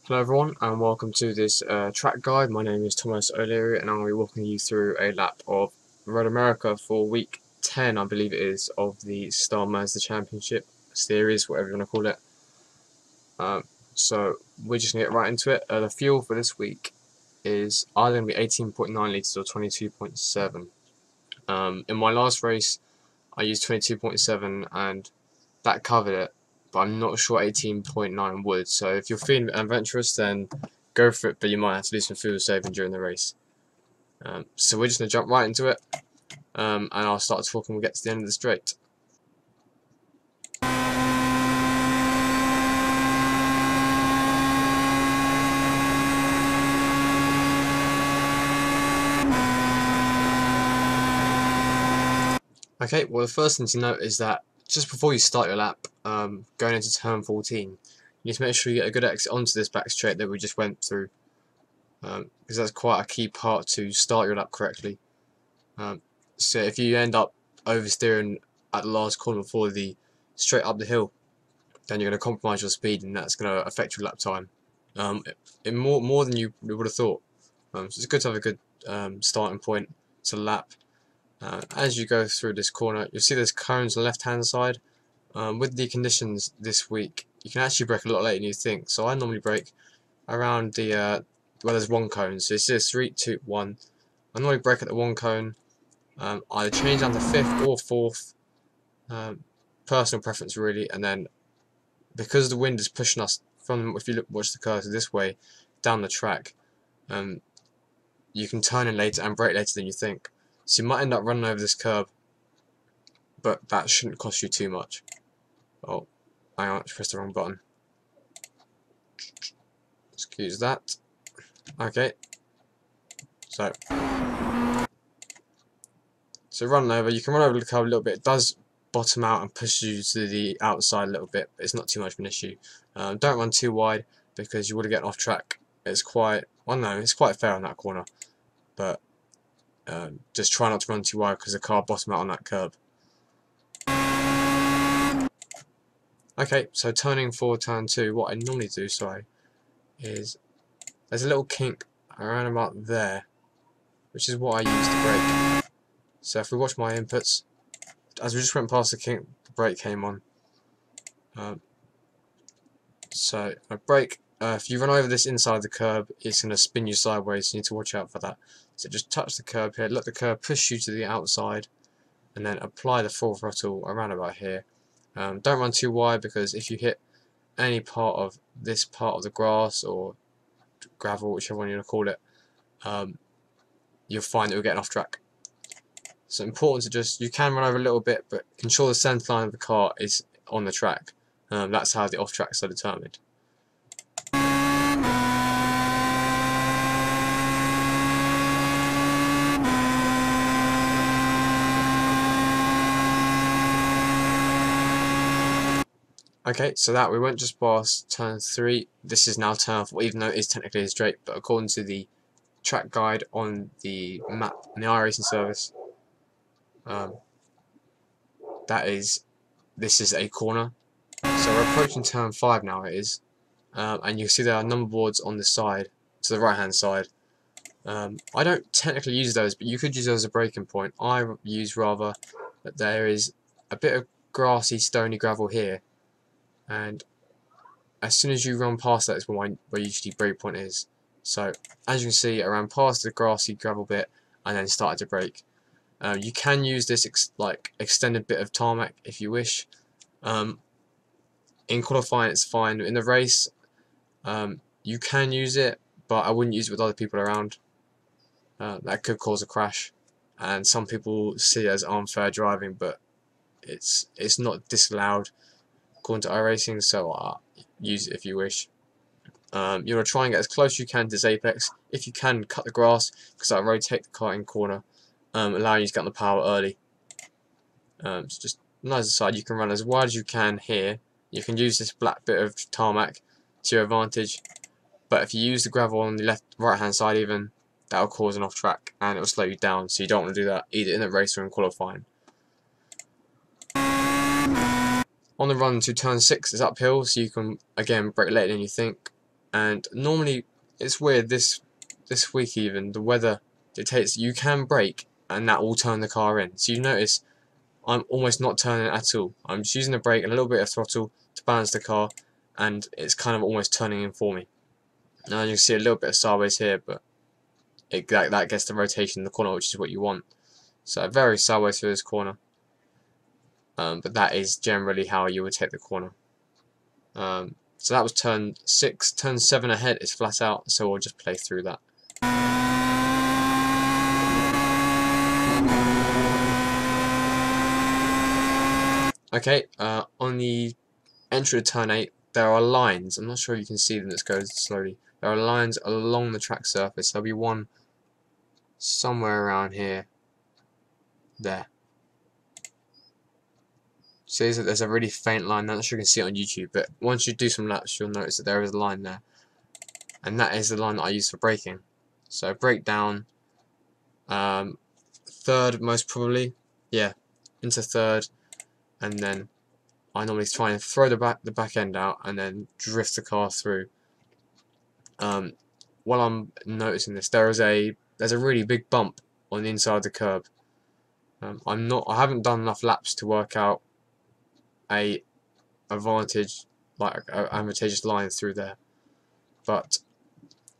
Hello everyone and welcome to this track guide. My name is Thomas O'Leary and I'm going to be walking you through a lap of Road America for week 10, I believe it is, of the Star Mazda Championship Series, whatever you want to call it. So we're just going to get right into it. The fuel for this week is either going to be 18.9 litres or 22.7. In my last race I used 22.7 and that covered it, but I'm not sure 18.9 would. So if you're feeling adventurous, then go for it, but you might have to do some fuel saving during the race. So we're just going to jump right into it, and I'll start talking when we get to the end of the straight. Okay, well the first thing to note is that just before you start your lap, going into turn 14, you need to make sure you get a good exit onto this back straight that we just went through, because that's quite a key part to start your lap correctly. So if you end up oversteering at the last corner before the straight up the hill, then you're going to compromise your speed, and that's going to affect your lap time in more than you would have thought. So it's good to have a good starting point to lap. As you go through this corner, you'll see there's cones on the left hand side. With the conditions this week, you can actually brake a lot later than you think. So I normally brake around the where there's one cone. So it says 3, 2, 1. I normally brake at the one cone. Either change down to 5th or 4th. Personal preference really, and then because the wind is pushing us from, if you watch the cursor this way down the track, you can turn in later and brake later than you think. So you might end up running over this curb, but that shouldn't cost you too much. Oh, hang on, I pressed the wrong button. Excuse that. Okay. So running over, you can run over the curb a little bit. It does bottom out and push you to the outside a little bit, but it's not too much of an issue. Don't run too wide because you would get off track. It's quite, well no, it's quite fair on that corner, but just try not to run too wide because the car bottom out on that curb. Okay, so turning for turn 2, what I normally do, is there's a little kink around about there, which is what I use to brake. So if we watch my inputs, as we just went past the kink, the brake came on. So I brake. If you run over this inside the curb, it's going to spin you sideways, so you need to watch out for that. So just touch the curb here, let the curb push you to the outside, and then apply the full throttle around about here. Don't run too wide, because if you hit any part of this part of the grass or gravel, whichever one you want to call it, you'll find that you're getting off track. So important to just, you can run over a little bit, but ensure the centre line of the car is on the track. That's how the off tracks are determined. Okay, so that we went just past turn 3. This is now turn 4, even though it is technically a straight, but according to the track guide on the map in the iRacing service, this is a corner. So we're approaching turn 5 now, it is, and you see there are number boards on the side, to the right hand side. I don't technically use those, but you could use those as a braking point. I use rather that there is a bit of grassy, stony gravel here, and as soon as you run past that is where usually brake point is. So as you can see, I ran past the grassy gravel bit and then started to brake. You can use this extended bit of tarmac if you wish. In qualifying it's fine. In the race, you can use it, but I wouldn't use it with other people around. That could cause a crash, and some people see it as unfair driving, but it's not disallowed according to iRacing, so use it if you wish. You want to try and get as close as you can to this apex. If you can, cut the grass, because that'll rotate the car in corner, allowing you to get on the power early. So just nice aside, you can run as wide as you can here. You can use this black bit of tarmac to your advantage, but if you use the gravel on the right hand side even, that'll cause an off track and it'll slow you down, so you don't want to do that either in the race or in qualifying. On the run to turn 6 is uphill, so you can again brake later than you think, And normally, it's weird, this week even, the weather dictates you can brake and that will turn the car in. So you notice I'm almost not turning at all. I'm just using the brake and a little bit of throttle to balance the car, and it's kind of almost turning in for me. Now you can see a little bit of sideways here, but that gets the rotation in the corner, which is what you want. So very sideways through this corner, but that is generally how you would take the corner. So that was turn 6. Turn 7 ahead is flat out, so we'll just play through that. Okay, on the entry to turn 8, there are lines. I'm not sure if you can see them, let's go slowly. There are lines along the track surface. There'll be one somewhere around here. There. See, there's a really faint line. I'm not sure you can see it on YouTube, but once you do some laps, you'll notice that there is a line there. And that is the line that I use for braking. So brake down, third most probably, yeah, into third, and then I normally try and throw the back end out and then drift the car through. While I'm noticing this, there's a really big bump on the inside of the curb. I haven't done enough laps to work out a advantageous line through there. But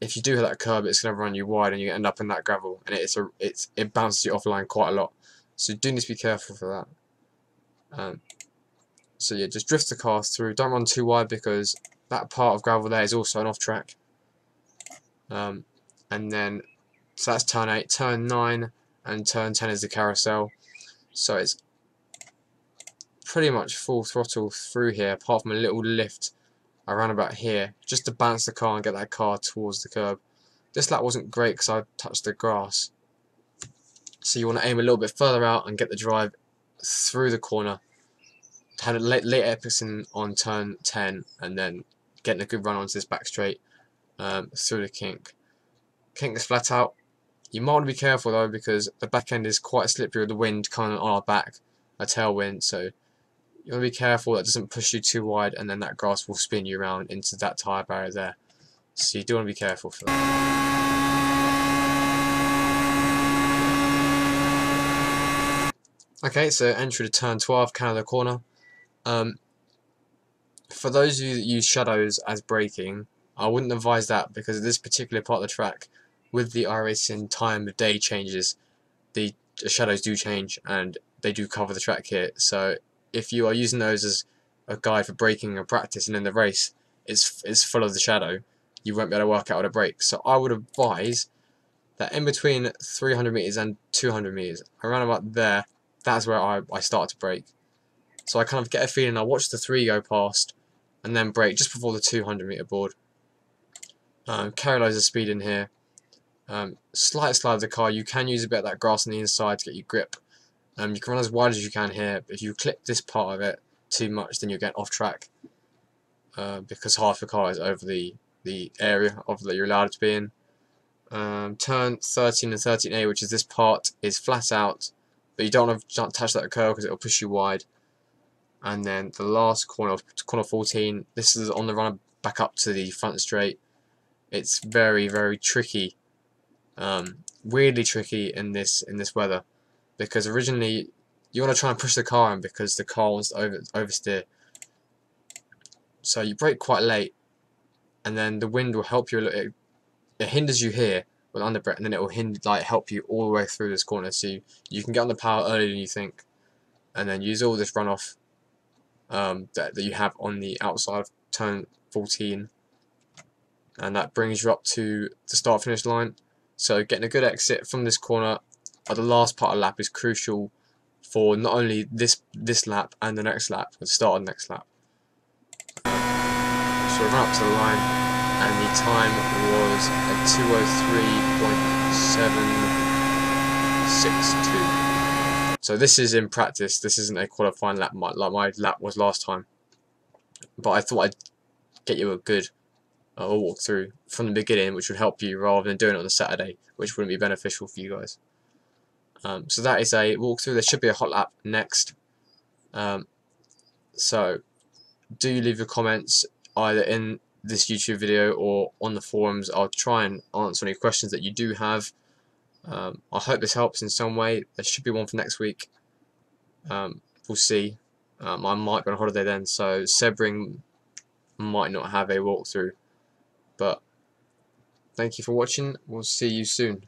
if you do have that curb, it's going to run you wide, and you end up in that gravel, and it bounces you offline quite a lot. So you do need to be careful for that. So yeah, just drift the car through. Don't run too wide because that part of gravel there is also an off track. And then so that's turn 8, turn 9, and turn 10 is the carousel. So it's pretty much full throttle through here, apart from a little lift around about here, just to bounce the car and get that car towards the curb. This lap wasn't great because I touched the grass. So you want to aim a little bit further out and get the drive through the corner. Had a late apex on turn 10, and then getting a good run onto this back straight through the kink. Kink is flat out. You might want to be careful though, because the back end is quite slippery with the wind kind of on our back, a tailwind, so you want to be careful that doesn't push you too wide, and then that grass will spin you around into that tyre barrier there. So you do want to be careful for that. Okay, so entry to turn 12, Canada corner. For those of you that use shadows as braking, I wouldn't advise that, because this particular part of the track, with the iRacing time of day changes, the shadows do change and they do cover the track here. So if you are using those as a guide for braking or practice, and in the race it's full of the shadow, you won't be able to work out how to brake. So I would advise that in between 300 meters and 200 meters, around about there, that's where I start to brake. So I kind of get a feeling, I watch the 3 go past and then brake just before the 200 meter board. Carry loads of speed in here. Slight slide of the car. You can use a bit of that grass on the inside to get your grip. You can run as wide as you can here, but if you clip this part of it too much, then you'll get off track, because half the car is over the area that you're allowed to be in. Turn 13 and 13A, which is this part, is flat out, but you don't want to touch that curve because it will push you wide. And then the last corner, corner 14, this is on the run back up to the front straight. It's very, very tricky, weirdly tricky in this weather, because originally you want to try and push the car in because the car wants to oversteer. So you brake quite late, and then the wind will help you a little. It hinders you here with underbrake, and then it will help you all the way through this corner. So you can get on the power earlier than you think, and then use all this runoff that you have on the outside of turn 14, and that brings you up to the start finish line. So getting a good exit from this corner at the last part of the lap is crucial for not only this lap and the next lap, but the start of the next lap. So we run up to the line, and the time was a 2:03.762. So this is in practice. This isn't a qualifying lap like my lap was last time. But I thought I'd get you a good walkthrough from the beginning, which would help you rather than doing it on a Saturday, which wouldn't be beneficial for you guys. So that is a walkthrough. There should be a hot lap next. So do leave your comments either in this YouTube video or on the forums, I'll try and answer any questions that you do have. I hope this helps in some way. There should be one for next week. We'll see. I might be on holiday then, so Sebring might not have a walkthrough. But thank you for watching. We'll see you soon.